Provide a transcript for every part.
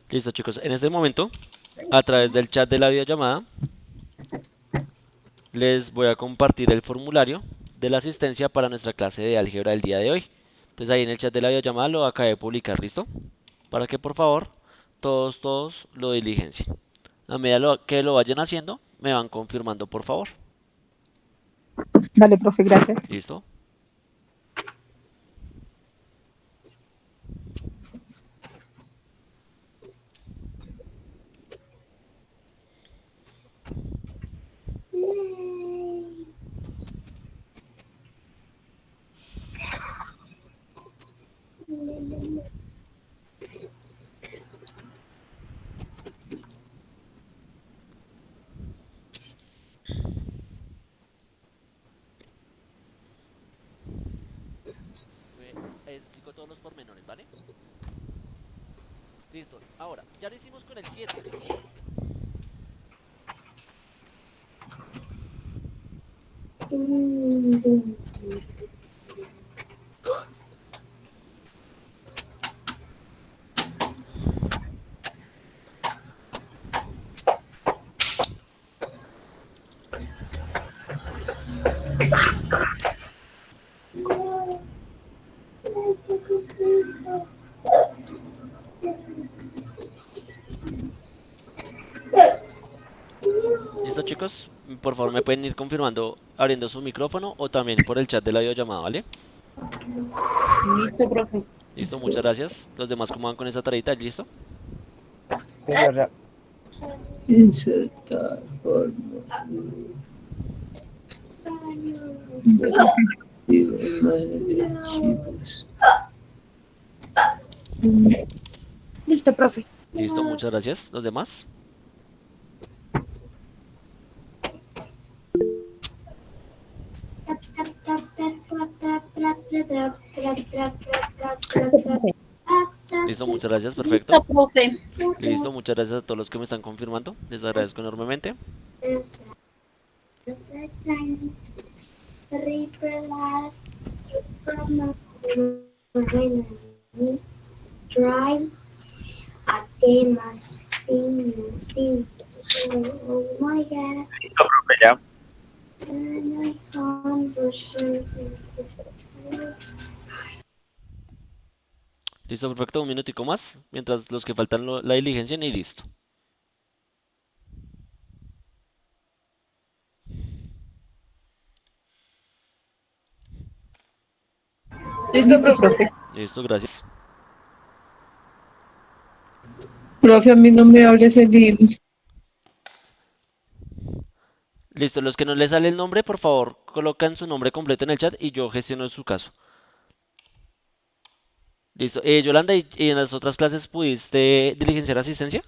Listo, chicos. En este momento, a través del chat de la videollamada, les voy a compartir el formulario de la asistencia para nuestra clase de álgebra del día de hoy. Entonces ahí en el chat de la videollamada lo acabé de publicar, ¿listo? Para que por favor todos lo diligencien. A medida que lo vayan haciendo, me van confirmando por favor. Vale, profe, gracias. ¿Listo? Explico todos los pormenores, ¿vale? Listo. Ahora, ya lo hicimos con el 7. ¿Listo, chicos? Por favor, me pueden ir confirmando abriendo su micrófono o también por el chat de la videollamada, ¿vale? Listo, profe. Listo, muchas gracias. Los demás, ¿cómo van con esa tareita? ¿Listo? Insertar fórmula de imágenes de archivos. Listo, profe. Listo, muchas gracias. ¿Los demás? Listo, muchas gracias, perfecto. Listo, profe. Listo, muchas gracias a todos los que me están confirmando. Les agradezco enormemente. Try a tema sin. Oh my God. Listo, profe, ya. And I conversation. Listo, perfecto. Un minutico más. Mientras los que faltan la diligencia y listo. Listo, Listo, profe. profe. Listo, gracias. Profe, a mí no me hables el libro. Listo, los que no les sale el nombre, por favor, colocan su nombre completo en el chat y yo gestiono su caso. Listo. Yolanda, ¿y en las otras clases pudiste diligenciar asistencia?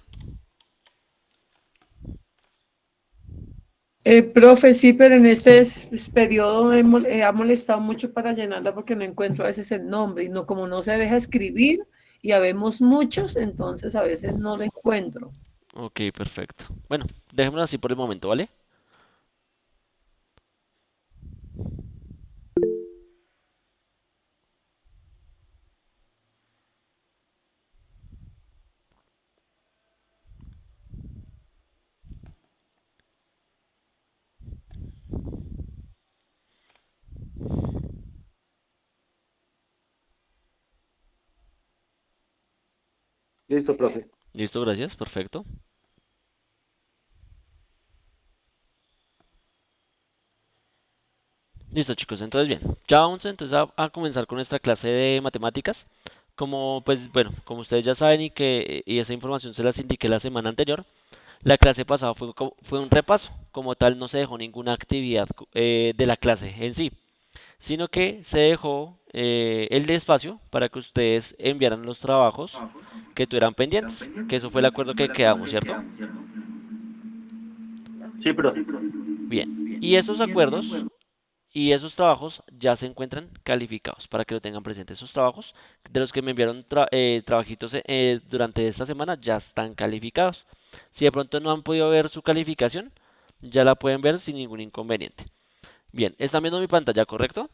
Profe, sí, pero en este periodo ha molestado mucho para llenarla porque no encuentro a veces el nombre y no, como no se deja escribir y habemos muchos, entonces a veces no lo encuentro. Ok, perfecto. Bueno, dejémoslo así por el momento, ¿vale? Listo, profe. Listo, gracias, perfecto. Listo, chicos, entonces bien, ya vamos entonces a comenzar con nuestra clase de matemáticas. Como pues bueno, como ustedes ya saben y esa información se las indiqué la semana anterior, la clase pasada fue un repaso. Como tal, no se dejó ninguna actividad de la clase en sí, sino que se dejó el de espacio para que ustedes enviaran los trabajos que tuvieran pendientes, que eso fue el acuerdo que quedamos, ¿cierto? Sí, profe. Bien, y esos acuerdos y esos trabajos ya se encuentran calificados para que lo tengan presente. Esos trabajos de los que me enviaron trabajitos durante esta semana ya están calificados. Si de pronto no han podido ver su calificación, ya la pueden ver sin ningún inconveniente. Bien, están viendo mi pantalla, ¿correcto?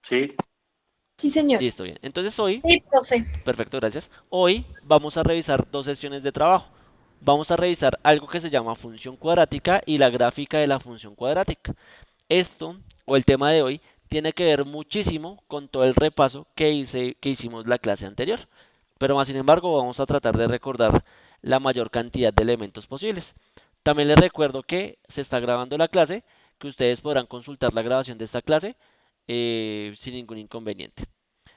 Sí. Sí, señor. Listo, bien. Entonces hoy, Sí, profe. perfecto, gracias. Hoy vamos a revisar dos sesiones de trabajo. Vamos a revisar algo que se llama función cuadrática y la gráfica de la función cuadrática. Esto, o el tema de hoy, tiene que ver muchísimo con todo el repaso que hicimos la clase anterior. Pero más sin embargo, vamos a tratar de recordar la mayor cantidad de elementos posibles. También les recuerdo que se está grabando la clase, que ustedes podrán consultar la grabación de esta clase sin ningún inconveniente.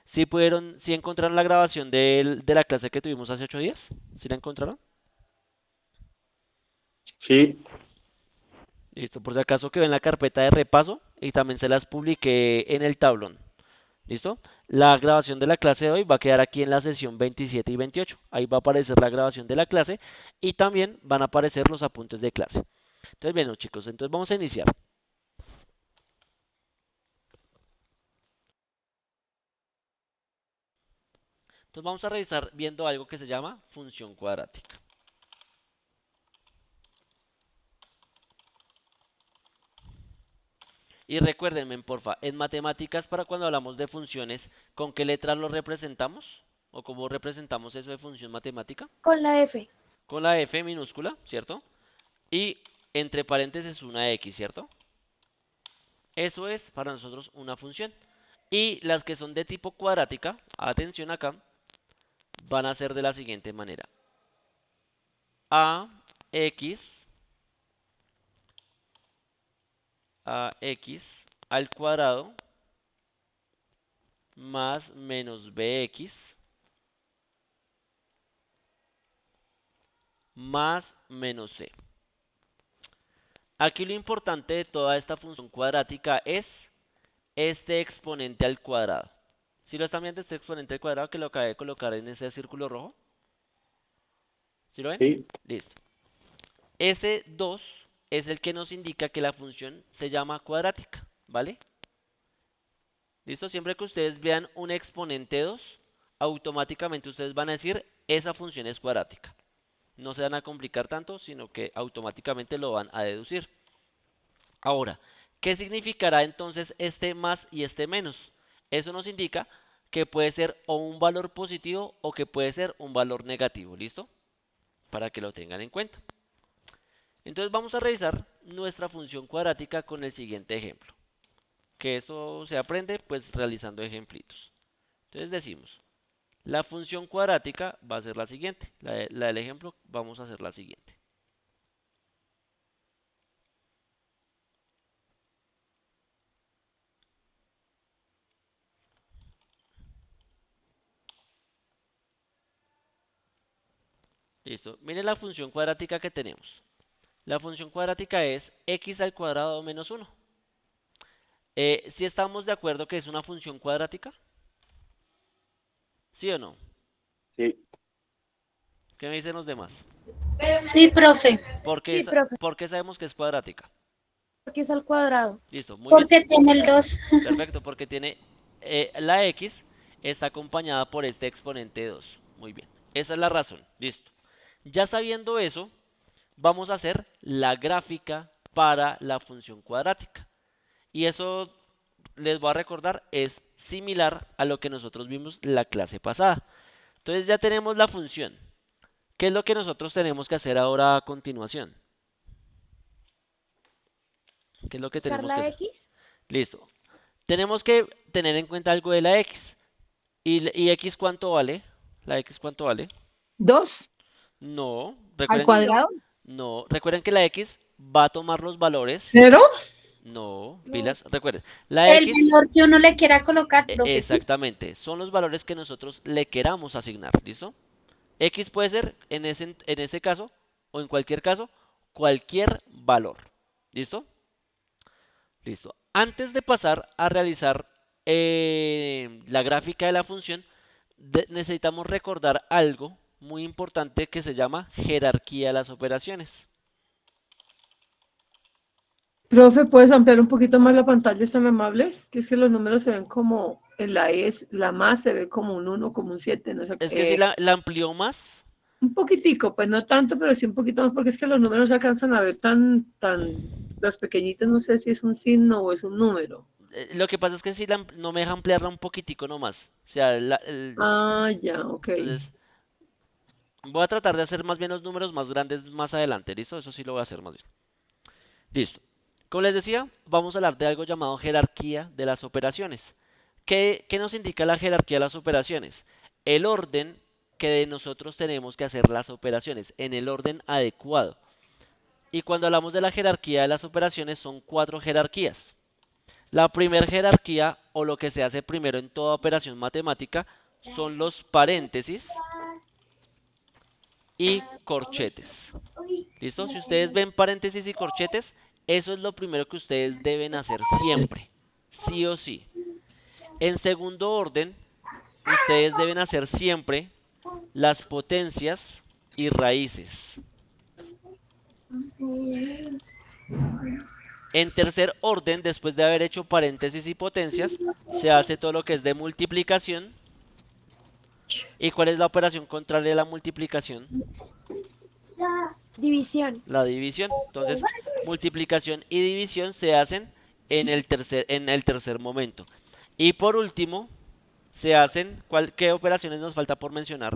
Si encontraron la grabación de la clase que tuvimos hace 8 días? ¿Sí la encontraron? Sí. Listo, por si acaso quedó en la carpeta de repaso y también se las publiqué en el tablón. ¿Listo? La grabación de la clase de hoy va a quedar aquí en la sesión 27 y 28. Ahí va a aparecer la grabación de la clase y también van a aparecer los apuntes de clase. Entonces, bien, chicos, entonces vamos a iniciar. Entonces vamos a revisar viendo algo que se llama función cuadrática. Y recuérdenme, porfa, en matemáticas para cuando hablamos de funciones, ¿con qué letras lo representamos? ¿O cómo representamos eso de función matemática? Con la F. Con la F minúscula, ¿cierto? Y entre paréntesis una X, ¿cierto? Eso es para nosotros una función. Y las que son de tipo cuadrática, atención acá, van a ser de la siguiente manera. AX al cuadrado más menos bx más menos c. Aquí lo importante de toda esta función cuadrática es este exponente al cuadrado. ¿Sí lo están viendo este exponente al cuadrado que lo acabé de colocar en ese círculo rojo? ¿Sí lo ven? Sí. Listo. Ese 2 es el que nos indica que la función se llama cuadrática, ¿vale? ¿Listo? Siempre que ustedes vean un exponente 2, automáticamente ustedes van a decir, esa función es cuadrática. No se van a complicar tanto, sino que automáticamente lo van a deducir. Ahora, ¿qué significará entonces este más y este menos? Eso nos indica que puede ser o un valor positivo o que puede ser un valor negativo, ¿listo? Para que lo tengan en cuenta. Entonces vamos a revisar nuestra función cuadrática con el siguiente ejemplo. Que esto se aprende pues realizando ejemplitos. Entonces decimos, la función cuadrática va a ser la siguiente. La del ejemplo vamos a hacer la siguiente. Listo. Miren la función cuadrática que tenemos. La función cuadrática es x al cuadrado menos 1. ¿Sí estamos de acuerdo que es una función cuadrática? ¿Sí o no? Sí. ¿Qué me dicen los demás? Sí, profe. Sí, profe. ¿Por qué sabemos que es cuadrática? Porque es al cuadrado. Listo, muy bien. Porque tiene el 2. Perfecto, porque tiene la x está acompañada por este exponente 2. Muy bien. Esa es la razón. Listo. Ya sabiendo eso, vamos a hacer la gráfica para la función cuadrática. Y eso, les voy a recordar, es similar a lo que nosotros vimos la clase pasada. Entonces ya tenemos la función. ¿Qué es lo que nosotros tenemos que hacer ahora a continuación? ¿Qué es lo que Buscar tenemos que la hacer? X. Listo. Tenemos que tener en cuenta algo de la x. ¿Y x cuánto vale? ¿La x cuánto vale? 2 No, al cuadrado. no, recuerden que la x va a tomar los valores. ¿Cero? No, No. pilas, recuerden. La El x, valor que uno le quiera colocar, profe. Sí. exactamente, son los valores que nosotros le queramos asignar, ¿listo? X puede ser, en ese caso, o en cualquier caso, cualquier valor, ¿listo? Listo. Antes de pasar a realizar la gráfica de la función, necesitamos recordar algo muy importante que se llama jerarquía de las operaciones. Profe, ¿puedes ampliar un poquito más la pantalla? ¿Es tan amable? Que es que los números se ven como, en la más se ve como un 1, como un 7, no sé. Es que si la amplió más, Un poquitico, pues no tanto, pero sí un poquito más, porque es que los números se alcanzan a ver los pequeñitos, no sé si es un signo o es un número. Lo que pasa es que si no me deja ampliarla un poquitico nomás. O sea, Ah, ya, ok. entonces voy a tratar de hacer más bien los números más grandes más adelante, ¿listo? Eso sí lo voy a hacer más bien. Listo. Como les decía, vamos a hablar de algo llamado jerarquía de las operaciones. ¿Qué nos indica la jerarquía de las operaciones? El orden que nosotros tenemos que hacer las operaciones, en el orden adecuado. Y cuando hablamos de la jerarquía de las operaciones, son 4 jerarquías. La primera jerarquía, o lo que se hace primero en toda operación matemática, son los paréntesis y corchetes. ¿Listo? Si ustedes ven paréntesis y corchetes, eso es lo primero que ustedes deben hacer siempre, sí o sí. En segundo orden, ustedes deben hacer siempre las potencias y raíces. En tercer orden, después de haber hecho paréntesis y potencias, se hace todo lo que es de multiplicación. ¿Y cuál es la operación contraria a la multiplicación? División. La división. Entonces, multiplicación y división se hacen en el tercer momento. Y por último, se hacen, ¿qué operaciones nos falta por mencionar?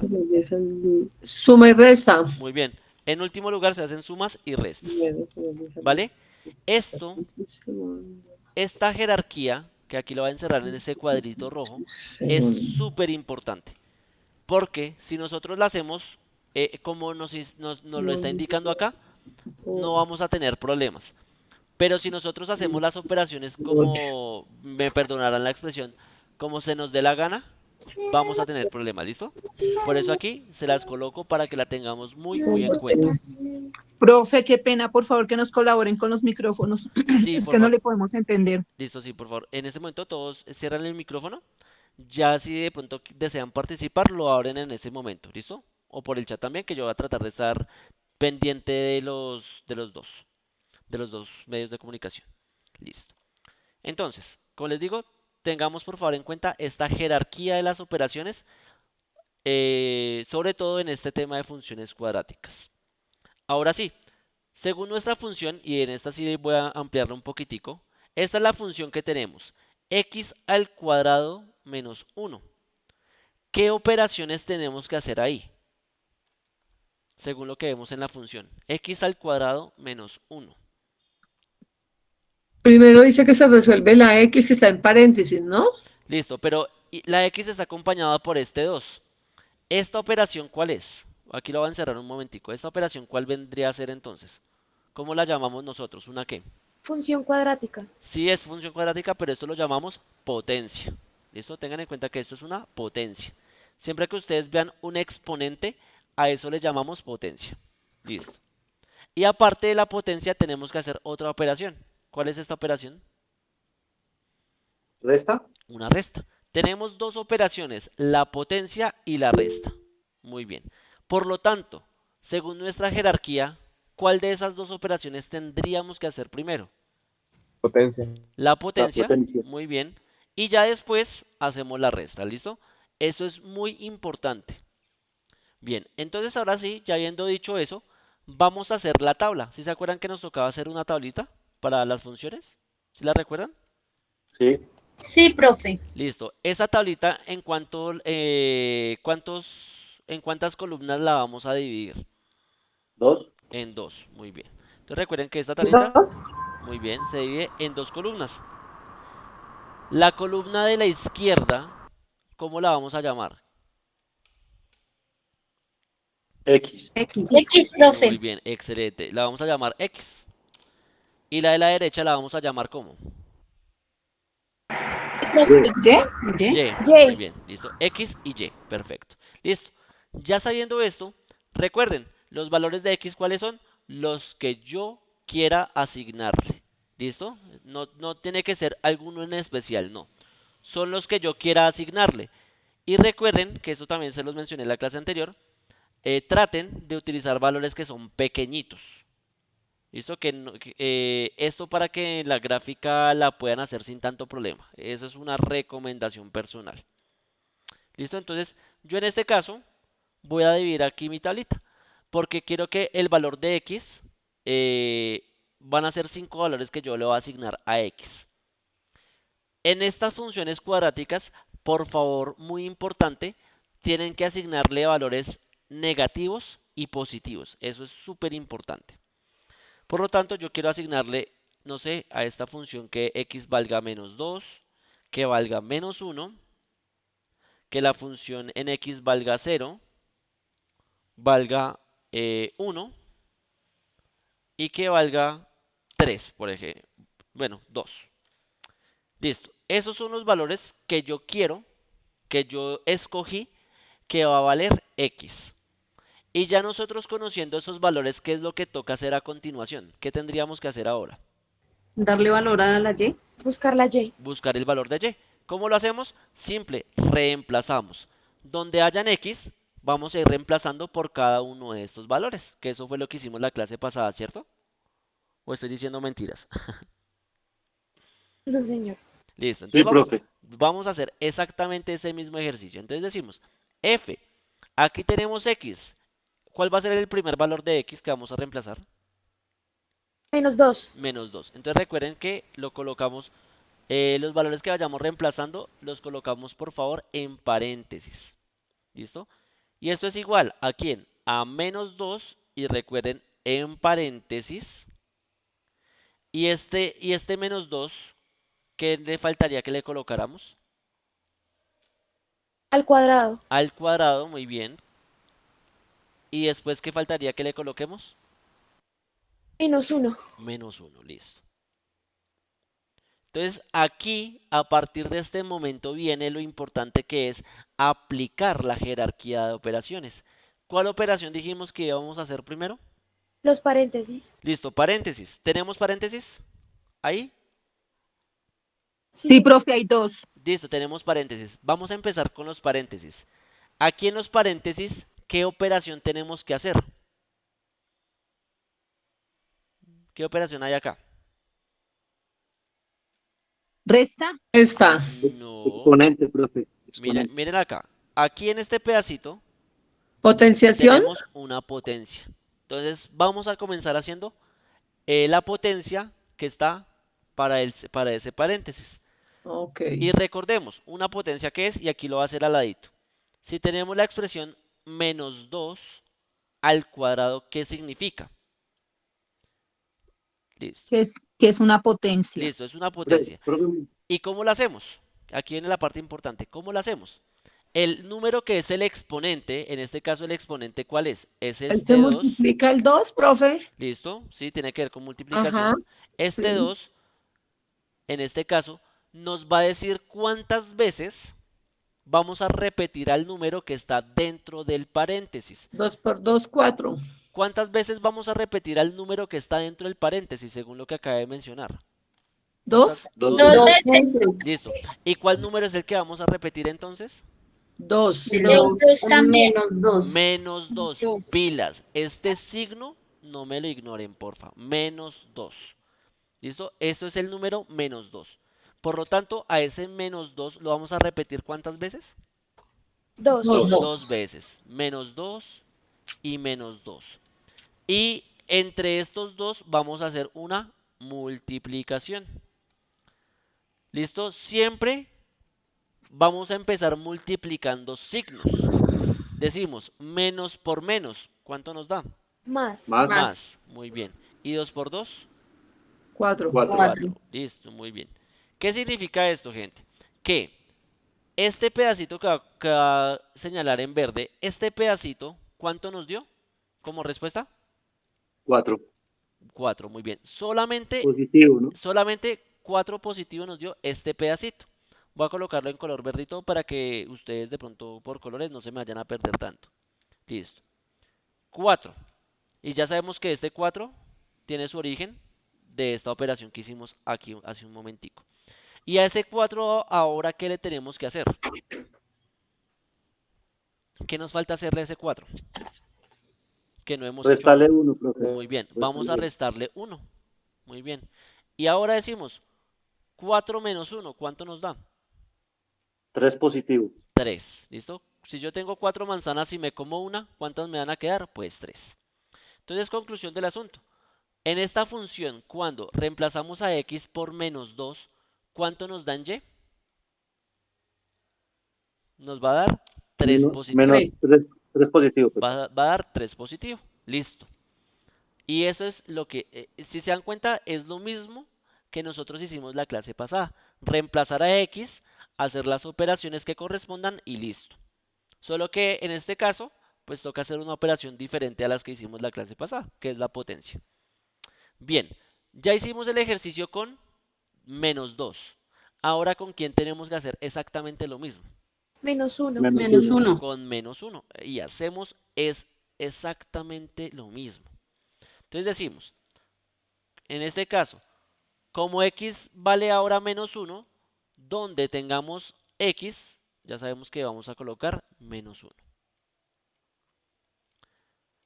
Suma y resta. Muy bien. En último lugar se hacen sumas y restas. ¿Vale? Esta jerarquía, que aquí lo va a encerrar en ese cuadrito rojo, es súper importante. Porque si nosotros la hacemos como nos lo está indicando acá, no vamos a tener problemas. Pero si nosotros hacemos las operaciones como, me perdonarán la expresión, como se nos dé la gana, vamos a tener problemas, ¿listo? Por eso aquí se las coloco para que la tengamos muy en cuenta. Profe, qué pena, por favor, que nos colaboren con los micrófonos. Sí, Es por que no favor. le podemos entender. Listo, sí, por favor. En este momento todos cierran el micrófono. Ya si de pronto desean participar, lo abren en ese momento, ¿listo? O por el chat también, que yo voy a tratar de estar pendiente de los dos medios de comunicación. Listo. Entonces, como les digo, tengamos por favor en cuenta esta jerarquía de las operaciones, sobre todo en este tema de funciones cuadráticas. Ahora sí, según nuestra función, y en esta sí voy a ampliarla un poquitico, esta es la función que tenemos, x al cuadrado menos 1. ¿Qué operaciones tenemos que hacer ahí? Según lo que vemos en la función, x al cuadrado menos 1. Primero dice que se resuelve la X que está en paréntesis, ¿no? Listo, pero la x está acompañada por este 2. ¿Esta operación cuál es? Aquí lo voy a encerrar un momentico. ¿Esta operación cuál vendría a ser entonces? ¿Cómo la llamamos nosotros? ¿Una qué? Función cuadrática. Sí es función cuadrática, pero esto lo llamamos potencia. ¿Listo? Tengan en cuenta que esto es una potencia. Siempre que ustedes vean un exponente, a eso le llamamos potencia. Listo. Y aparte de la potencia tenemos que hacer otra operación. ¿Cuál es esta operación? ¿Resta? Una resta. Tenemos dos operaciones, la potencia y la resta. Muy bien. Por lo tanto, según nuestra jerarquía, ¿cuál de esas dos operaciones tendríamos que hacer primero? Potencia. La potencia, potencia. muy bien. Y ya después hacemos la resta, ¿listo? Eso es muy importante. Bien, entonces ahora sí, ya habiendo dicho eso, vamos a hacer la tabla. ¿Sí se acuerdan que nos tocaba hacer una tablita para las funciones? ¿Sí la recuerdan? Sí. Sí, profe. Listo. Esa tablita, ¿en cuántas columnas la vamos a dividir? 2. En dos, muy bien. Entonces recuerden que esta tablita, Dos. muy bien, se divide en dos columnas. La columna de la izquierda, ¿cómo la vamos a llamar? X. X. X, Muy profe. bien, excelente. La vamos a llamar X. Y la de la derecha la vamos a llamar ¿cómo? Profe. ¿Y? ¿Y? Y. Y. Muy bien, listo. X y Y, perfecto. Listo. Ya sabiendo esto, recuerden, los valores de X, ¿cuáles son? Los que yo quiera asignarle. ¿Listo? No tiene que ser alguno en especial, no. Son los que yo quiera asignarle. Y recuerden, que eso también se los mencioné en la clase anterior, traten de utilizar valores que son pequeñitos. ¿Listo? Esto para que la gráfica la puedan hacer sin tanto problema. Eso es una recomendación personal. ¿Listo? Entonces, yo en este caso voy a dividir aquí mi tablita. Porque quiero que el valor de X van a ser 5 valores que yo le voy a asignar a X. En estas funciones cuadráticas, por favor, muy importante, tienen que asignarle valores negativos y positivos. Eso es súper importante. Por lo tanto, yo quiero asignarle, no sé, a esta función que x valga menos 2, que valga menos 1, que la función en x valga 0, valga 1 y que valga 3, por ejemplo. Bueno, 2. Listo. Esos son los valores que yo quiero, que yo escogí, que va a valer x. Y ya nosotros conociendo esos valores, ¿qué es lo que toca hacer a continuación? ¿Qué tendríamos que hacer ahora? Darle valor a la Y. Buscar la Y. Buscar el valor de y. ¿Cómo lo hacemos? Simple, reemplazamos. Donde hayan x, vamos a ir reemplazando por cada uno de estos valores, que eso fue lo que hicimos la clase pasada, ¿cierto? ¿O estoy diciendo mentiras? No, señor. Listo, Sí, entonces profe. vamos a hacer exactamente ese mismo ejercicio. Entonces decimos, f, aquí tenemos x. ¿Cuál va a ser el primer valor de x que vamos a reemplazar? Menos 2. Menos 2. Entonces recuerden que lo colocamos, los valores que vayamos reemplazando, los colocamos por favor en paréntesis. ¿Listo? Y esto es igual, ¿a quién? A menos 2 y recuerden en paréntesis. Y este menos 2, ¿qué le faltaría que le colocáramos? Al cuadrado. Al cuadrado, muy bien. Y después, ¿qué faltaría que le coloquemos? Menos 1. Menos 1, listo. Entonces, aquí, a partir de este momento, viene lo importante que es aplicar la jerarquía de operaciones. ¿Cuál operación dijimos que íbamos a hacer primero? Los paréntesis. Listo, paréntesis. ¿Tenemos paréntesis? ¿Ahí? Sí, profe, hay 2. Listo, tenemos paréntesis. Vamos a empezar con los paréntesis. Aquí en los paréntesis, ¿qué operación tenemos que hacer? ¿Qué operación hay acá? ¿Resta? Está. No. Exponente, profe. Miren, Exponente. miren acá. Aquí en este pedacito Potenciación. tenemos una potencia. Entonces vamos a comenzar haciendo la potencia que está para ese paréntesis. Ok. Y recordemos, una potencia que es, y aquí lo va a hacer al ladito. Si tenemos la expresión menos 2 al cuadrado, ¿qué significa? Listo. Que es una potencia. Listo, es una Profe, potencia. profe, ¿Y cómo lo hacemos? Aquí viene la parte importante. ¿Cómo lo hacemos? El número que es el exponente, en este caso el exponente, ¿cuál es? Es Ahí este se 2. multiplica el 2, profe. ¿Listo? Sí, tiene que ver con Ajá. multiplicación. Este Sí. 2, en este caso, nos va a decir cuántas veces vamos a repetir al número que está dentro del paréntesis. 2 por 2, 4. ¿Cuántas veces vamos a repetir al número que está dentro del paréntesis, según lo que acabé de mencionar? 2. dos Dos veces. veces. Listo. ¿Y cuál número es el que vamos a repetir entonces? 2. El Menos 2 dos también. menos 2. Menos 2. Dos. Pilas. Este signo no me lo ignoren, porfa. Menos 2. ¿Listo? Esto es el número menos 2. Por lo tanto, a ese menos 2 lo vamos a repetir ¿cuántas veces? 2. Dos. Dos veces. Menos 2 y menos 2. Y entre estos dos vamos a hacer una multiplicación. ¿Listo? Siempre vamos a empezar multiplicando signos. Decimos menos por menos. ¿Cuánto nos da? Más. Más. Más. Muy bien. ¿Y 2 por 2? 4. 4. 4. Listo, muy bien. ¿Qué significa esto, gente? Que este pedacito que va a señalar en verde, este pedacito, ¿cuánto nos dio como respuesta? 4. 4, muy bien. Solamente Positivo, ¿no? 4 positivo nos dio este pedacito. Voy a colocarlo en color verdito para que ustedes de pronto por colores no se me vayan a perder tanto. Listo. 4. Y ya sabemos que este 4 tiene su origen de esta operación que hicimos aquí hace un momentico. Y a ese 4 ahora, ¿qué le tenemos que hacer? ¿Qué nos falta hacerle a ese 4? Que no hemos hecho. Restale 1, profe. Muy bien, vamos a Restale restarle 1. Muy bien. Y ahora decimos 4 menos 1, ¿cuánto nos da? 3 positivo. 3, ¿listo? Si yo tengo 4 manzanas y me como una, ¿cuántas me van a quedar? Pues 3. Entonces, conclusión del asunto. En esta función, cuando reemplazamos a x por menos 2, ¿cuánto nos da en y? nos va a dar 3 positivo. Menos 3 positivo. Perdón. Va a dar 3 positivo. Listo. Y eso es lo que, si se dan cuenta, es lo mismo que nosotros hicimos la clase pasada. Reemplazar a X, hacer las operaciones que correspondan y listo. Solo que en este caso, pues toca hacer una operación diferente a las que hicimos la clase pasada, que es la potencia. Bien, ya hicimos el ejercicio con menos 2. Ahora, ¿con quién tenemos que hacer exactamente lo mismo? -1. Menos 1. Con menos 1. Y hacemos exactamente lo mismo. Entonces decimos, en este caso, como X vale ahora menos 1, donde tengamos X, ya sabemos que vamos a colocar menos 1.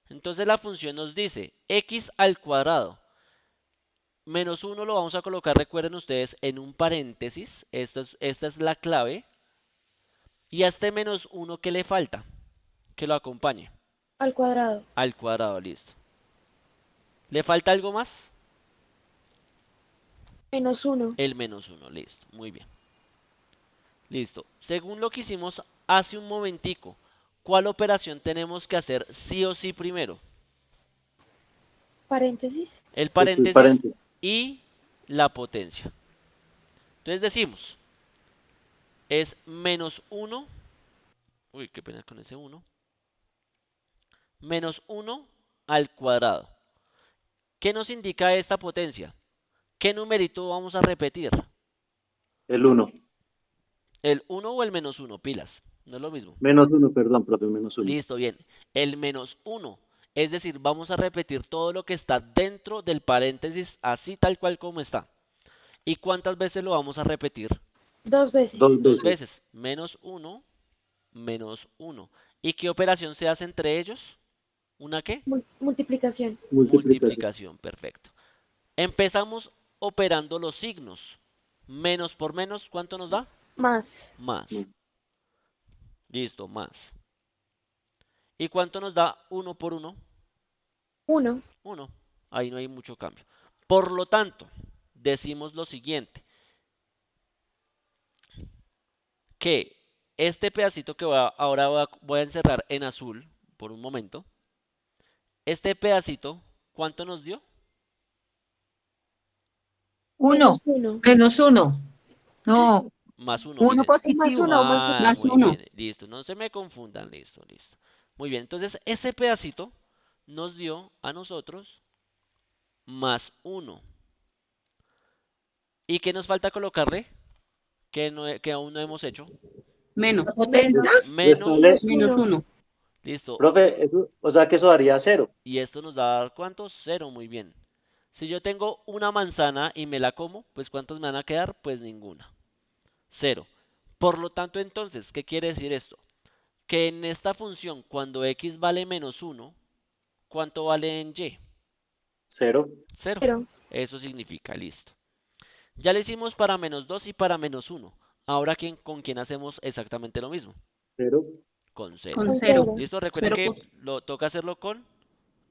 Entonces la función nos dice X al cuadrado. Menos 1 lo vamos a colocar, recuerden ustedes, en un paréntesis. Esta es la clave. Y a este menos 1, ¿qué le falta? Que lo acompañe. Al cuadrado. Al cuadrado, listo. ¿Le falta algo más? -1. El menos 1, listo, muy bien. Listo. Según lo que hicimos hace un momentico, ¿cuál operación tenemos que hacer sí o sí primero? Paréntesis. El El paréntesis y la potencia. Entonces decimos, es menos 1, uy, qué pena con ese 1, menos 1 al cuadrado. ¿Qué nos indica esta potencia? ¿Qué numerito vamos a repetir? El 1. ¿El 1 o el menos 1? Pilas, no es lo mismo. Menos 1, perdón, profe, menos 1. Listo, bien. El menos 1. Es decir, vamos a repetir todo lo que está dentro del paréntesis, así tal cual como está. ¿Y cuántas veces lo vamos a repetir? 2 veces. 2 2 veces. veces. Menos 1, menos 1. ¿Y qué operación se hace entre ellos? ¿Una qué? Multiplicación. Multiplicación, perfecto. Empezamos operando los signos. Menos por menos, ¿cuánto nos da? Más. Más. Mm. Listo, más. ¿Y cuánto nos da 1 por 1? 1. 1. Ahí no hay mucho cambio. Por lo tanto, decimos lo siguiente. Que este pedacito que ahora voy a encerrar en azul por un momento. Este pedacito, ¿cuánto nos dio? 1. -1. -1. No, Más 1, 1 miren. Más positivo. 1, más 1. Ah, Más muy 1. bien, listo. No se me confundan, listo, listo. Muy bien, entonces ese pedacito nos dio a nosotros más 1. ¿Y qué nos falta colocarle? Que aún no hemos hecho. Menos. La potencia. Menos, Restable. Menos 1. listo. Profe, eso, o sea que eso daría 0. Y esto nos da, ¿cuánto? 0, muy bien. Si yo tengo una manzana y me la como, pues ¿cuántas me van a quedar? Pues ninguna. 0. Por lo tanto, entonces, ¿qué quiere decir esto? Que en esta función, cuando x vale menos 1, ¿cuánto vale en y? 0. 0. 0. Eso significa, listo. Ya lo hicimos para menos 2 y para menos 1. Ahora, ¿con quién hacemos exactamente lo mismo? 0. Con 0. Con Con 0. 0. ¿Listo? Recuerden 0 que toca hacerlo con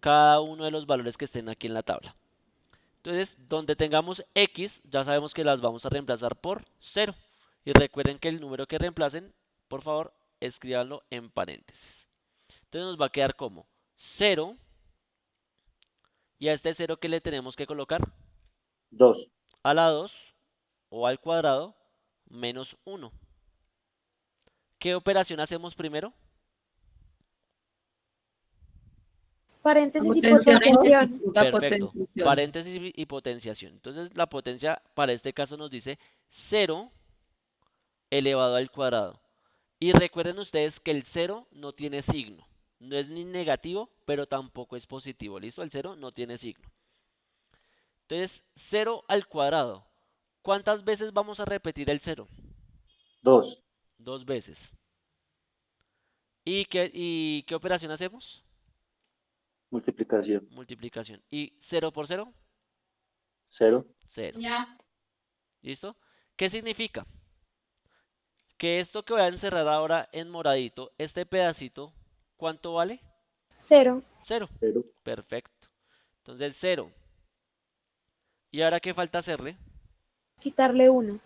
cada uno de los valores que estén aquí en la tabla. Entonces, donde tengamos x, ya sabemos que las vamos a reemplazar por 0. Y recuerden que el número que reemplacen, por favor, escríbanlo en paréntesis. Entonces nos va a quedar como 0. Y a este 0, ¿qué le tenemos que colocar? 2. A la 2 o al cuadrado menos 1. ¿Qué operación hacemos primero? Paréntesis y Potencia. potenciación. La Perfecto. potenciación. Paréntesis y potenciación. Entonces la potencia para este caso nos dice 0 elevado al cuadrado. Y recuerden ustedes que el 0 no tiene signo. No es ni negativo, pero tampoco es positivo. ¿Listo? El 0 no tiene signo. Entonces, 0 al cuadrado. ¿Cuántas veces vamos a repetir el 0? 2. 2 veces. ¿Y qué operación hacemos? Multiplicación. Multiplicación. ¿Y 0 por 0? 0. 0. ¿Listo? ¿Qué significa? Que esto que voy a encerrar ahora en moradito, este pedacito, ¿cuánto vale? 0. 0. 0. Perfecto. Entonces 0. ¿Y ahora qué falta hacerle? Quitarle 1.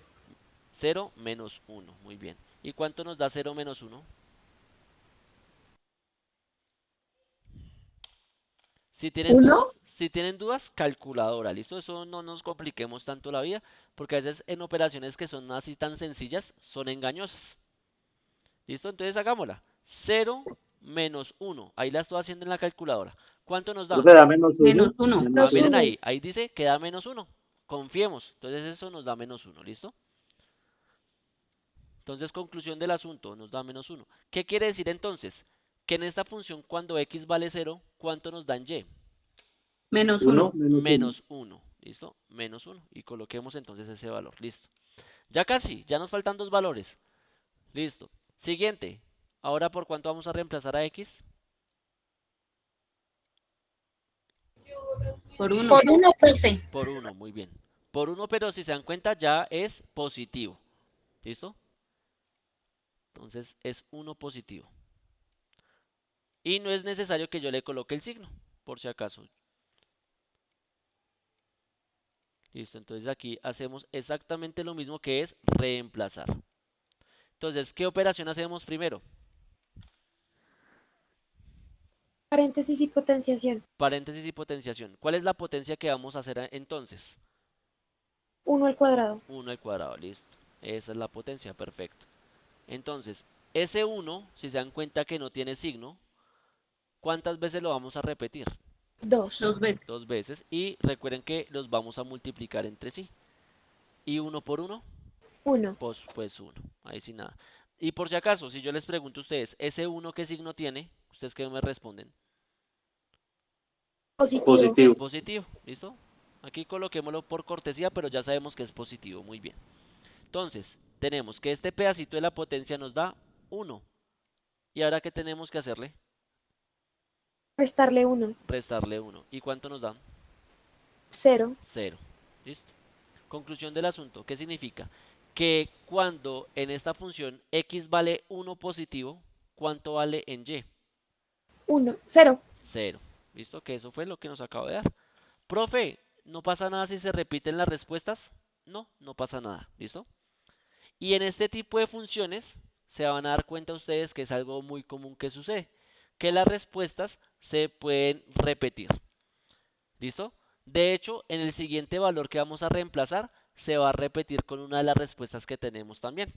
0 menos 1. Muy bien. ¿Y cuánto nos da 0 menos 1? ¿Uno? Si tienen dudas, calculadora, ¿listo? Eso no nos compliquemos tanto la vida, porque a veces en operaciones que son así tan sencillas, son engañosas. ¿Listo? Entonces hagámosla. 0 menos 1. Ahí la estoy haciendo en la calculadora. ¿Cuánto nos da? Profe, da menos Menos 1. 1. Ah, Menos miren uno. ahí dice que da menos 1. Confiemos. Entonces eso nos da menos 1, ¿listo? Entonces, conclusión del asunto, nos da menos 1. ¿Qué quiere decir entonces? Que en esta función, cuando x vale 0, ¿cuánto nos da en y? Menos 1 1. menos 1. Menos 1, ¿listo? Menos 1. Y coloquemos entonces ese valor, listo. Ya casi, ya nos faltan dos valores. Listo. Siguiente. Ahora, ¿por cuánto vamos a reemplazar a x? Por 1. Por uno, profe. Por 1, muy bien. Por 1, pero si se dan cuenta ya es positivo. ¿Listo? Entonces es 1 positivo. Y no es necesario que yo le coloque el signo, por si acaso. Listo, entonces aquí hacemos exactamente lo mismo, que es reemplazar. Entonces, ¿qué operación hacemos primero? Paréntesis y potenciación. Paréntesis y potenciación. ¿Cuál es la potencia que vamos a hacer entonces? 1 al cuadrado. 1 al cuadrado, listo. Esa es la potencia, perfecto. Entonces, ese 1, si se dan cuenta que no tiene signo, ¿cuántas veces lo vamos a repetir? 2. 2 veces. 2 veces. Y recuerden que los vamos a multiplicar entre sí. ¿Y 1 por 1? 1. Pues 1. Ahí sí nada. Y por si acaso, si yo les pregunto a ustedes, ¿ese 1 qué signo tiene? ¿Ustedes qué me responden? Positivo. Es Positivo. positivo, ¿listo? Aquí coloquémoslo por cortesía, pero ya sabemos que es positivo, muy bien. Entonces, tenemos que este pedacito de la potencia nos da 1. ¿Y ahora qué tenemos que hacerle? Restarle 1. Restarle 1. ¿Y cuánto nos da? 0. 0. ¿Listo? Conclusión del asunto, ¿qué significa? Que cuando en esta función x vale 1 positivo, ¿cuánto vale en y? 1. 0. 0. ¿Listo? Que eso fue lo que nos acabo de dar. Profe, ¿no pasa nada si se repiten las respuestas? No, no pasa nada. ¿Listo? Y en este tipo de funciones se van a dar cuenta ustedes que es algo muy común que sucede, que las respuestas se pueden repetir. ¿Listo? De hecho, en el siguiente valor que vamos a reemplazar, se va a repetir con una de las respuestas que tenemos también.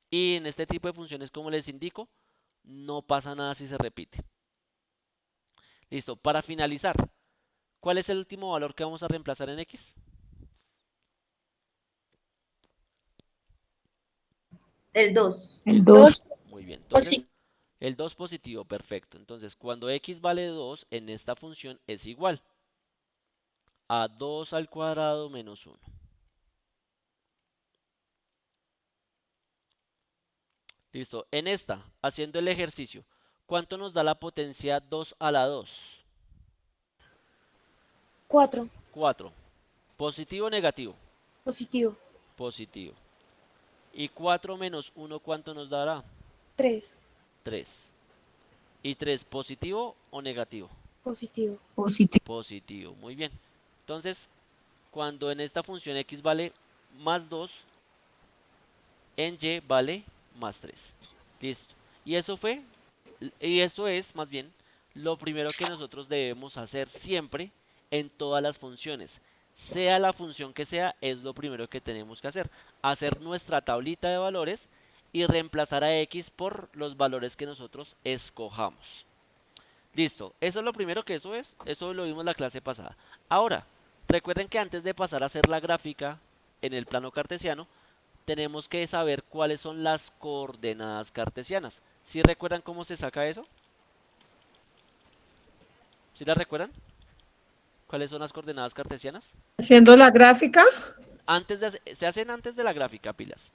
Y en este tipo de funciones, como les indico, no pasa nada si se repite. Listo, para finalizar, ¿cuál es el último valor que vamos a reemplazar en x? El 2. El 2. Muy bien, O entonces sí. el 2 positivo, perfecto. Entonces, cuando x vale 2, en esta función es igual a 2 al cuadrado menos 1. Listo, en esta, haciendo el ejercicio, ¿cuánto nos da la potencia 2 a la 2? 4. 4. ¿Positivo o negativo? Positivo. Positivo. ¿Y 4 menos 1 cuánto nos dará? 3. 3. ¿Y 3 positivo o negativo? Positivo. Positivo. Positivo, muy bien. Entonces, cuando en esta función x vale más 2, en y vale más 3. Listo. Y esto es más bien lo primero que nosotros debemos hacer siempre en todas las funciones. Sea la función que sea, es lo primero que tenemos que hacer. Hacer nuestra tablita de valores y reemplazar a x por los valores que nosotros escojamos. Listo, eso es lo primero que eso lo vimos la clase pasada. Ahora, recuerden que antes de pasar a hacer la gráfica en el plano cartesiano, tenemos que saber cuáles son las coordenadas cartesianas. ¿Sí recuerdan cómo se saca eso? ¿Sí las recuerdan? ¿Cuáles son las coordenadas cartesianas? Haciendo la gráfica. Se hacen antes de la gráfica, pilas.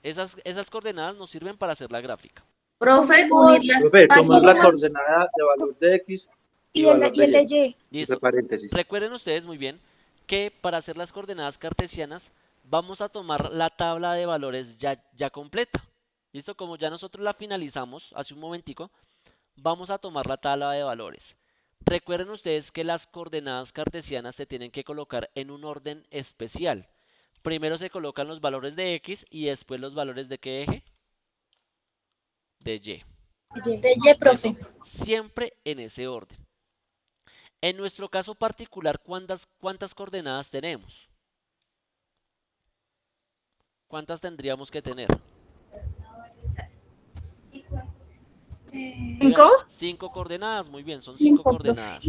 Esas coordenadas nos sirven para hacer la gráfica. Profe, unir las Profe, tomar la páginas. coordenada de valor de x y Y el valor de de y. Y. Listo. Entre paréntesis. Recuerden ustedes muy bien que para hacer las coordenadas cartesianas vamos a tomar la tabla de valores ya completa. ¿Listo? Como ya nosotros la finalizamos hace un momentico, vamos a tomar la tabla de valores. Recuerden ustedes que las coordenadas cartesianas se tienen que colocar en un orden especial. Primero se colocan los valores de X y después los valores de ¿qué eje? De Y. Y. De Y, profe. ¿Listo? Siempre en ese orden. En nuestro caso particular, ¿cuántas coordenadas tenemos? ¿Cuántas tendríamos que tener? ¿Cinco? 5 coordenadas, muy bien, son 5 Cinco, profe. coordenadas.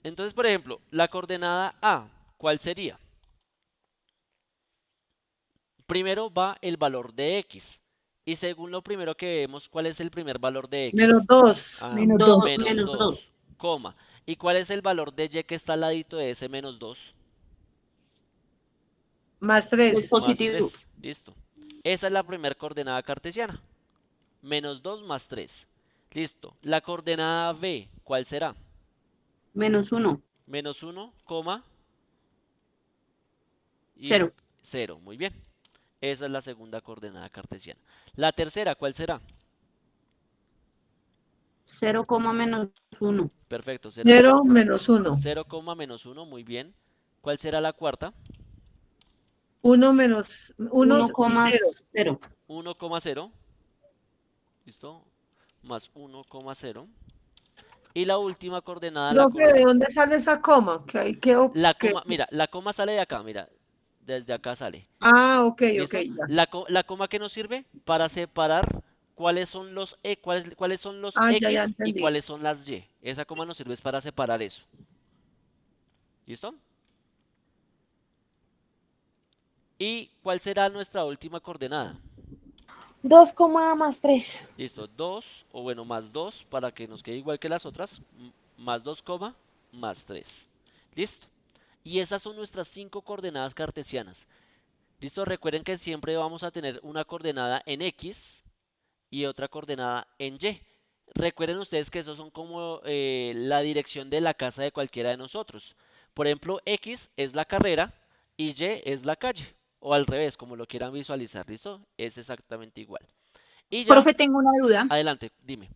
Entonces, por ejemplo, la coordenada A, ¿cuál sería? Primero va el valor de X. Y según lo primero que vemos, ¿cuál es el primer valor de X? Menos 2. Ah, Menos Dos, dos. menos menos 2, dos. coma. ¿Y cuál es el valor de Y que está al ladito de ese menos 2? Más Es 3. Más positivo. 3. Listo. Esa es la primera coordenada cartesiana. Menos 2 más 3. Listo. La coordenada B, ¿cuál será? Menos 1. Menos 1, coma. Y 0. 0. Muy bien. Esa es la segunda coordenada cartesiana. La tercera, ¿cuál será? 0, menos 1. Perfecto. 0 menos 1. 0, menos 1. Muy bien. ¿Cuál será la cuarta? 1 menos 1 1, y 0. 0. 1,0. ¿Listo? Más 1,0. Y la última coordenada, Profe, ¿de dónde sale esa coma? Que ahí quedó. la coma, mira, la coma sale de acá, mira, desde acá sale. Ah, ok, ¿Listo? ok, ya. La coma que nos sirve para separar cuáles son los cuáles son los Ah, ya X y entendí. cuáles son las Y. Esa coma nos sirve es para separar eso. ¿Listo? ¿Y cuál será nuestra última coordenada? 2, más 3. Listo, 2, o bueno, más 2, para que nos quede igual que las otras, más 2, más 3. ¿Listo? Y esas son nuestras 5 coordenadas cartesianas. ¿Listo? Recuerden que siempre vamos a tener una coordenada en X y otra coordenada en Y. Recuerden ustedes que esos son como la dirección de la casa de cualquiera de nosotros. Por ejemplo, X es la carrera y Y es la calle. O al revés, como lo quieran visualizar, ¿listo? Es exactamente igual. Y ya, Profe, tengo una duda. adelante, dime.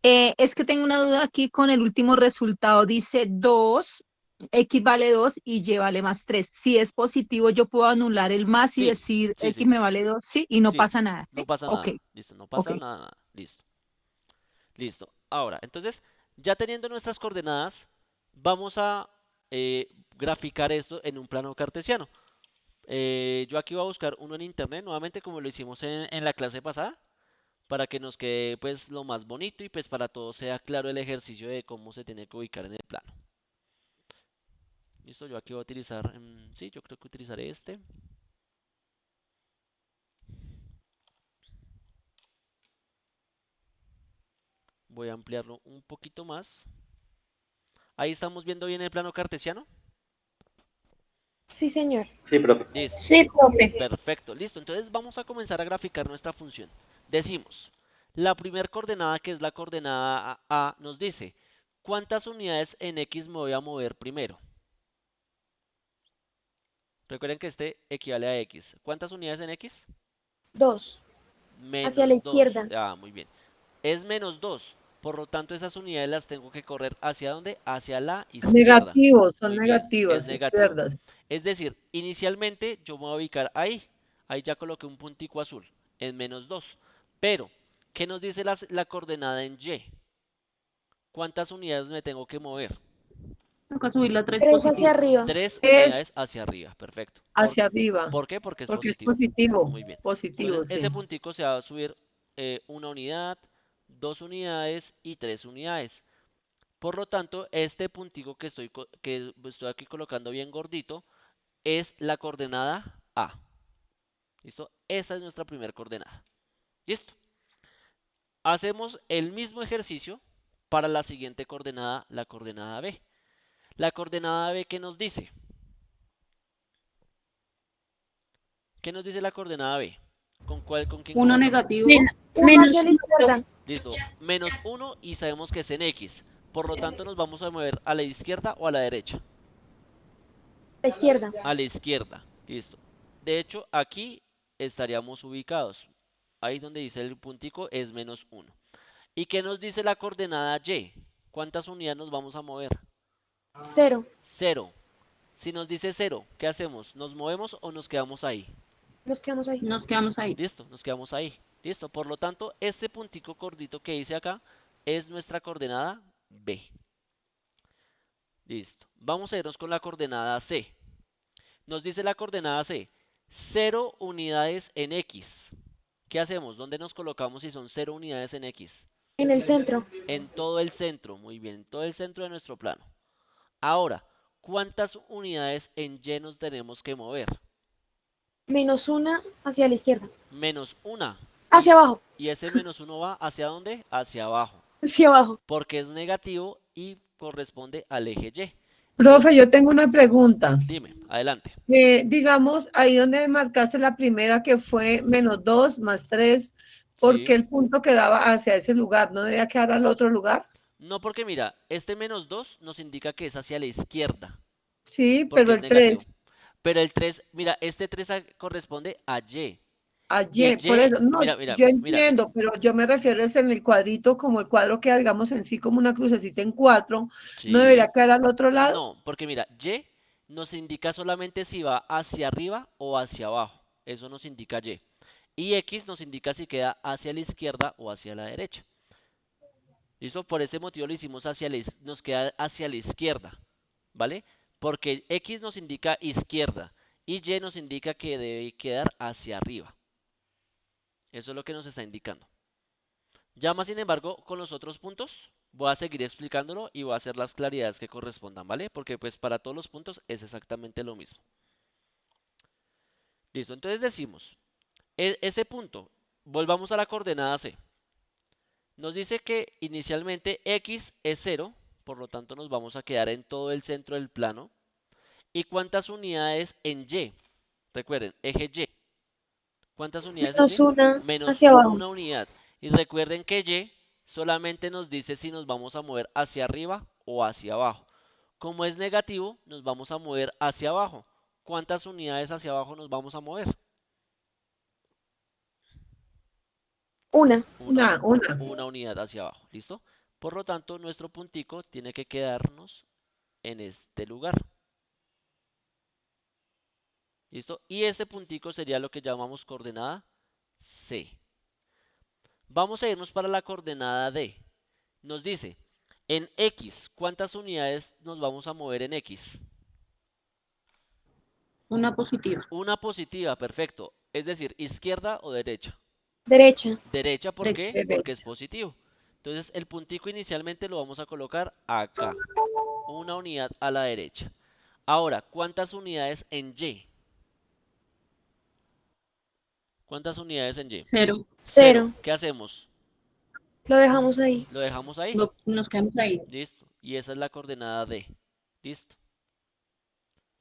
Es que tengo una duda aquí con el último resultado. Dice 2, X vale 2 y Y vale más 3. Si es positivo, yo puedo anular el más y Sí, decir sí, X sí, me vale 2, ¿sí? Y no sí, pasa nada, no ¿sí? pasa Ok, nada. Listo, no ok. pasa nada. Listo. Listo. Ahora, entonces, ya teniendo nuestras coordenadas, vamos a eh, graficar esto en un plano cartesiano. Yo aquí voy a buscar uno en internet, nuevamente como lo hicimos en la clase pasada, para que nos quede pues lo más bonito y pues para todos sea claro el ejercicio de cómo se tiene que ubicar en el plano. Listo, yo aquí voy a utilizar, sí, yo creo que utilizaré este. Voy a ampliarlo un poquito más. Ahí estamos viendo bien el plano cartesiano. Sí, señor. Sí, profe. Listo. Sí, profe. Perfecto, listo. Entonces vamos a comenzar a graficar nuestra función. Decimos, la primera coordenada, que es la coordenada A, nos dice, ¿cuántas unidades en X me voy a mover primero? Recuerden que este equivale a X. ¿Cuántas unidades en X? 2. Hacia la Menos 2. izquierda. Ah, muy bien. Es menos 2. Por lo tanto, esas unidades las tengo que correr ¿hacia dónde? Hacia la izquierda. Negativos, son Muy bien, es negativas, negativo. izquierdas. Es decir, inicialmente yo me voy a ubicar ahí. Ahí ya coloqué un puntico azul en menos 2. Pero, ¿qué nos dice la coordenada en Y? ¿Cuántas unidades me tengo que mover? Toca subir la 3 3 hacia positivo. arriba. 3 Es unidades hacia arriba. Perfecto. hacia arriba, ¿Por qué? Porque es porque es positivo. positivo. Muy bien. Positivo, Entonces, sí. ese puntico se va a subir una unidad, 2 unidades y 3 unidades. Por lo tanto, este puntico que estoy aquí colocando bien gordito es la coordenada A. ¿Listo? Esa es nuestra primera coordenada. ¿Listo? Hacemos el mismo ejercicio para la siguiente coordenada, la coordenada B. La coordenada B, ¿qué nos dice? ¿Qué nos dice la coordenada B? ¿Con quién 1 comenzamos? negativo. 1 Menos hacia la izquierda. Listo. Menos 1 y sabemos que es en X. Por lo tanto, nos vamos a mover a la izquierda o a la derecha. La izquierda. A la izquierda. Listo. De hecho, aquí estaríamos ubicados. Ahí donde dice el puntico es menos 1. ¿Y qué nos dice la coordenada Y? ¿Cuántas unidades nos vamos a mover? 0. 0. Si nos dice 0, ¿qué hacemos? ¿Nos movemos o nos quedamos ahí? Nos quedamos ahí. Nos quedamos ahí. Listo, nos quedamos ahí. Listo, por lo tanto, este puntico gordito que dice acá es nuestra coordenada B. Listo. Vamos a irnos con la coordenada C. Nos dice la coordenada C, 0 unidades en X. ¿Qué hacemos? ¿Dónde nos colocamos si son 0 unidades en X? En el centro. En todo el centro, muy bien, en todo el centro de nuestro plano. Ahora, ¿cuántas unidades en Y nos tenemos que mover? -1 hacia la izquierda. Menos una. Hacia abajo. Y ese -1 va ¿hacia dónde? Hacia abajo. Hacia abajo. Porque es negativo y corresponde al eje Y. Profe, yo tengo una pregunta. Dime, adelante. Digamos, ahí donde marcaste la primera que fue -2 más 3, ¿por Sí. qué el punto quedaba hacia ese lugar? ¿No debía quedar al otro lugar? No, porque mira, este -2 nos indica que es hacia la izquierda, Sí, porque pero es el negativo. 3, Pero el 3, mira, este 3 corresponde a Y. allí, por Y, eso, no, mira, mira, yo mira, entiendo, pero yo me refiero es en el cuadrito, como el cuadro queda, digamos, en sí como una crucecita en 4, ¿no debería sí. quedar al otro lado? No, porque mira, Y nos indica solamente si va hacia arriba o hacia abajo. Eso nos indica Y. Y X nos indica si queda hacia la izquierda o hacia la derecha. ¿Listo? Por ese motivo lo hicimos nos queda hacia la izquierda, ¿vale? Porque X nos indica izquierda y Y nos indica que debe quedar hacia arriba. Eso es lo que nos está indicando. Ya más sin embargo, con los otros puntos voy a seguir explicándolo y voy a hacer las claridades que correspondan, ¿vale? Porque pues para todos los puntos es exactamente lo mismo. Listo, entonces decimos, ese punto, volvamos a la coordenada C. Nos dice que inicialmente X es 0, por lo tanto nos vamos a quedar en todo el centro del plano. ¿Y cuántas unidades en Y? Recuerden, eje Y. ¿Cuántas unidades en Y? -1 Menos hacia abajo. una unidad. Y recuerden que Y solamente nos dice si nos vamos a mover hacia arriba o hacia abajo. Como es negativo, nos vamos a mover hacia abajo. ¿Cuántas unidades hacia abajo nos vamos a mover? Una. Una. Una unidad hacia abajo. ¿Listo? Por lo tanto, nuestro puntico tiene que quedarnos en este lugar. ¿Listo? Y este puntico sería lo que llamamos coordenada C. Vamos a irnos para la coordenada D. Nos dice, en X, ¿cuántas unidades nos vamos a mover en X? Una positiva. Una positiva, perfecto. Es decir, izquierda o derecha. Derecha. Derecha, ¿por qué? Derecha. Porque es positivo. Entonces, el puntico inicialmente lo vamos a colocar acá. Una unidad a la derecha. Ahora, ¿cuántas unidades en Y? ¿Cuántas unidades en Y? 0. Cero. ¿Qué hacemos? Lo dejamos ahí. Lo dejamos ahí. Nos quedamos ahí. Listo. Y esa es la coordenada D. Listo.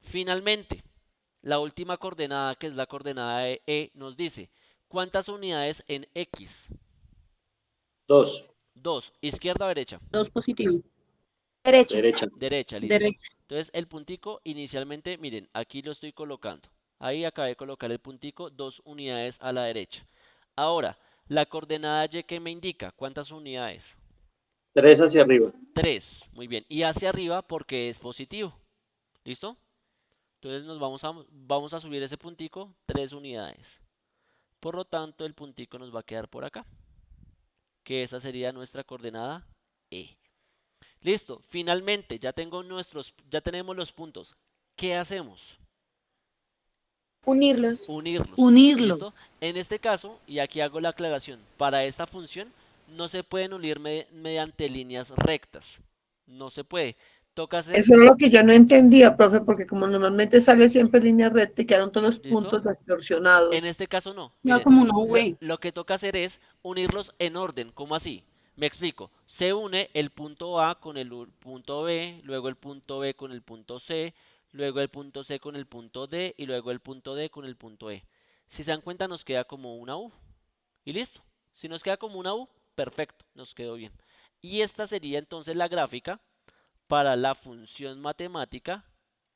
Finalmente, la última coordenada, que es la coordenada de E, nos dice, ¿cuántas unidades en X? 2. 2. ¿Izquierda o derecha? 2 positivo. Derecha. Derecha. Derecha, listo. Derecha. Entonces, el puntico inicialmente, miren, aquí lo estoy colocando. Ahí acabé de colocar el puntico, 2 unidades a la derecha. Ahora, la coordenada Y que me indica, ¿cuántas unidades? 3 hacia arriba. 3, muy bien. Y hacia arriba porque es positivo. ¿Listo? Entonces vamos a subir ese puntico 3 unidades. Por lo tanto, el puntico nos va a quedar por acá. Que esa sería nuestra coordenada E. Listo, finalmente ya tenemos los puntos. ¿Qué hacemos? Unirlos. Unirlos. Unirlo. ¿Listo? En este caso, y aquí hago la aclaración, para esta función no se pueden unir mediante líneas rectas. No se puede. Toca hacer, Eso es lo que yo no entendía, profe, porque como normalmente sale siempre línea recta y quedaron todos los ¿listo? puntos distorsionados. En este caso no. No, Miren, como una V. lo que toca hacer es unirlos en orden. ¿Cómo así? Me explico. Se une el punto A con el punto B, luego el punto B con el punto C, luego el punto C con el punto D y luego el punto D con el punto E. Si se dan cuenta nos queda como una U. Y listo. Si nos queda como una U, perfecto, nos quedó bien. Y esta sería entonces la gráfica para la función matemática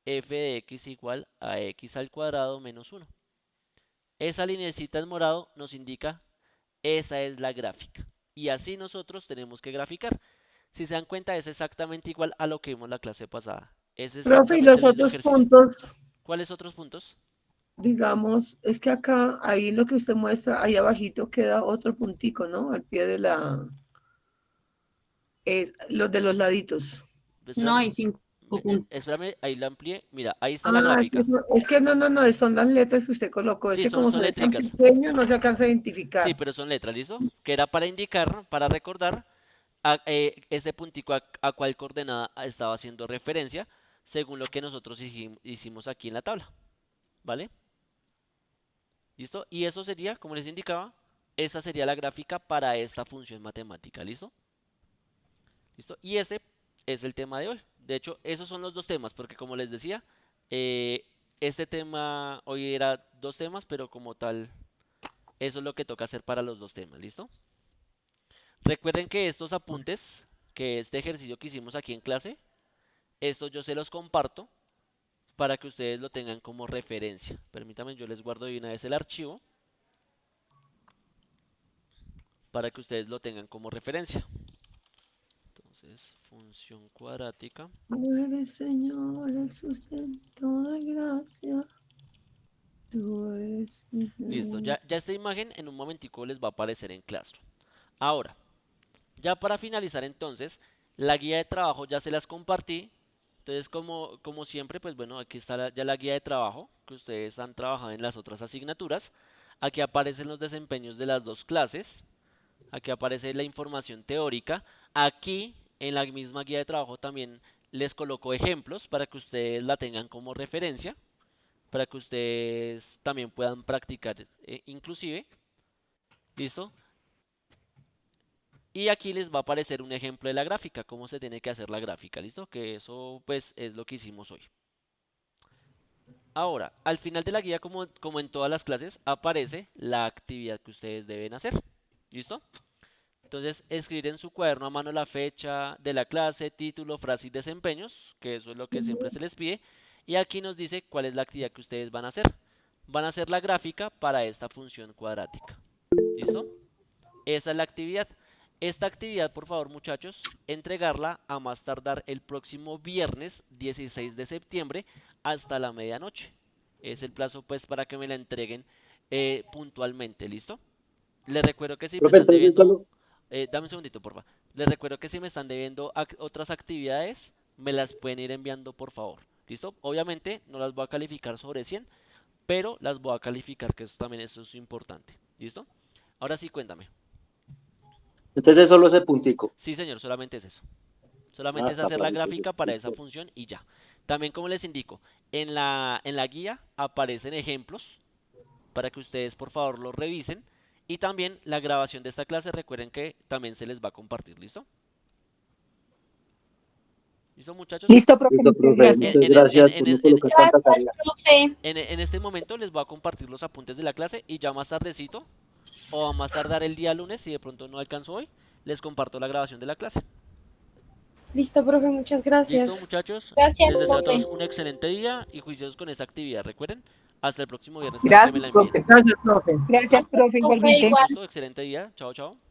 f de x igual a x al cuadrado menos 1. Esa linecita en morado nos indica esa es la gráfica. Y así nosotros tenemos que graficar. Si se dan cuenta es exactamente igual a lo que vimos la clase pasada. Es Profe, y exactamente los el mismo otros ejercicio. puntos, ¿Cuáles otros puntos? digamos, es que acá, ahí lo que usted muestra, ahí abajito queda otro puntico, ¿no? Al pie de los de los laditos. No Espérame, hay 5 puntos. espérame, ahí la amplié. Mira, ahí está la Ah, gráfica. es que no, son las letras que usted colocó. Es Sí, que son, como son se ve tan létricas. pequeño, no se alcanza a Sí, identificar. pero son letras, ¿listo? Que era para indicar, para recordar este puntico a cuál coordenada estaba haciendo referencia según lo que nosotros hicimos aquí en la tabla, ¿vale? ¿Listo? Y eso sería, como les indicaba, esta sería la gráfica para esta función matemática, ¿listo? ¿Listo? Y ese es el tema de hoy. De hecho, esos son los dos temas, porque como les decía, eh, este tema hoy era dos temas, pero como tal, eso es lo que toca hacer para los dos temas, ¿listo? Recuerden que estos apuntes, que este ejercicio que hicimos aquí en clase, estos yo se los comparto para que ustedes lo tengan como referencia. Permítanme, yo les guardo de una vez el archivo para que ustedes lo tengan como referencia. Entonces, función cuadrática. Tú eres, Señor, el sustento de gracia. Tú eres... Listo, ya esta imagen en un momentico les va a aparecer en Classroom. Ahora, ya para finalizar entonces, la guía de trabajo ya se las compartí. Entonces, como siempre, pues bueno, aquí está ya la guía de trabajo que ustedes han trabajado en las otras asignaturas. Aquí aparecen los desempeños de las dos clases. Aquí aparece la información teórica. Aquí, en la misma guía de trabajo, también les coloco ejemplos para que ustedes la tengan como referencia, para que ustedes también puedan practicar inclusive. ¿Listo? Y aquí les va a aparecer un ejemplo de la gráfica, cómo se tiene que hacer la gráfica, ¿listo? Que eso pues es lo que hicimos hoy. Ahora, al final de la guía, como en todas las clases, aparece la actividad que ustedes deben hacer. ¿Listo? Entonces, escribir en su cuaderno a mano la fecha de la clase, título, frase y desempeños, que eso es lo que siempre se les pide. Y aquí nos dice cuál es la actividad que ustedes van a hacer. Van a hacer la gráfica para esta función cuadrática. ¿Listo? Esa es la actividad. Esta actividad, por favor, muchachos, entregarla a más tardar el próximo viernes 16 de septiembre hasta la medianoche. Es el plazo, pues, para que me la entreguen puntualmente, ¿listo? Les recuerdo que si me Profe, están entonces debiendo, solo, dame un segundito, porfa. Les recuerdo que si me están debiendo otras actividades, me las pueden ir enviando, por favor. ¿Listo? Obviamente no las voy a calificar sobre 100, pero las voy a calificar, que eso es importante. ¿Listo? Ahora sí, cuéntame. entonces solo ese puntico. Sí, señor, solamente es eso. Ah, Solamente es está hacer la fácil. gráfica para esa Listo. función y ya. También, como les indico, en la guía aparecen ejemplos para que ustedes por favor los revisen. Y también la grabación de esta clase, recuerden que también se les va a compartir, ¿listo? ¿Listo, muchachos? Listo, profe, Listo, muchas profe. gracias. Muchas gracias por no colocar tanta Gracias, tarea. profe. En este momento les voy a compartir los apuntes de la clase y ya más tardecito, o a más tardar el día lunes, si de pronto no alcanzo hoy, les comparto la grabación de la clase. Listo, profe, muchas ¿Listo, gracias. muchachos? Gracias, Les deseo a todos profe. un excelente día y juiciosos con esta actividad. Recuerden, hasta el próximo viernes para que me Gracias, la envíen. profe. Gracias, profe. Gracias, profe, Profe, igualmente. igual. ¿Listo? Excelente día. Chao, chao.